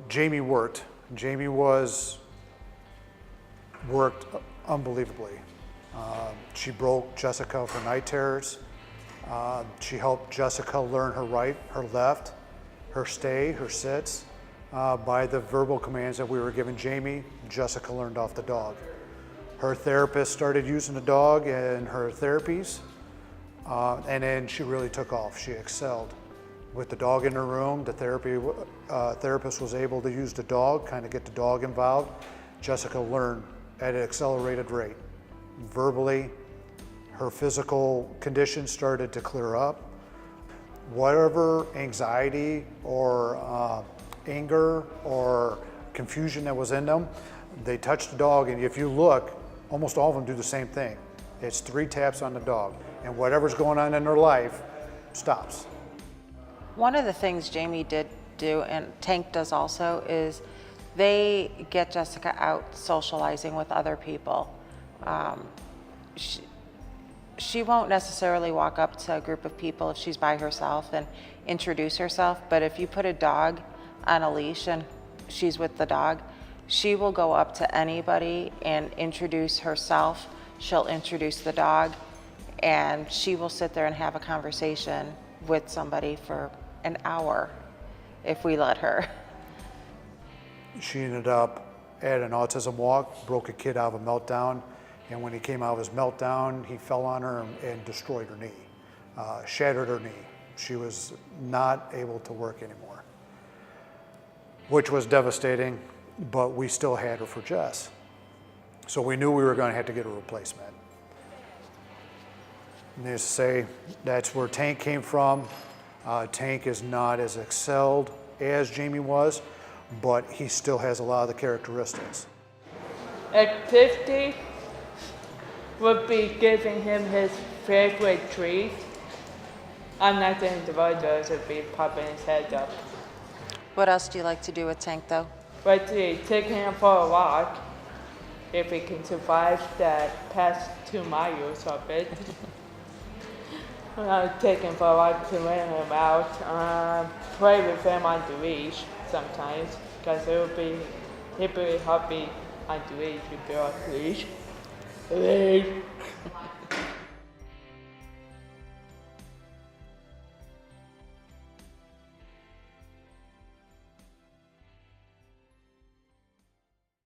Jamie worked. Jamie worked unbelievably. She broke Jessica for night terrors. She helped Jessica learn her right, her left, her stay, her sits. By the verbal commands that we were giving Jamie, Jessica learned off the dog. Her therapist started using the dog in her therapies, and then she really took off. She excelled. With the dog in her room, the therapist was able to use the dog, kind of get the dog involved. Jessica learned at an accelerated rate. Verbally, her physical condition started to clear up. Whatever anxiety or anger or confusion that was in them, they touch the dog, and if you look, almost all of them do the same thing. It's 3 taps on the dog, and whatever's going on in their life stops. One of the things Jamie did do, and Tank does also, is they get Jessica out socializing with other people. She won't necessarily walk up to a group of people if she's by herself and introduce herself, but if you put a dog on a leash and she's with the dog, she will go up to anybody and introduce herself. She'll introduce the dog, and she will sit there and have a conversation with somebody for an hour if we let her. She ended up at an autism walk, broke a kid out of a meltdown, and when he came out of his meltdown, he fell on her and destroyed her knee, shattered her knee. She was not able to work anymore, which was devastating, but we still had her for Jess. So we knew we were going to have to get a replacement. Needless to say, that's where Tank came from. Tank is not as excelled as Jamie was, but he still has a lot of the characteristics. Activity would be giving him his favorite treat. I'm not the individual would be popping his head up. What else do you like to do with Tank, though? But taking him for a walk, if he can survive that past 2 miles of it. Take him for a walk to let him out. Play with him on the leash sometimes, because he'd be happy on the leash if you're off the leash.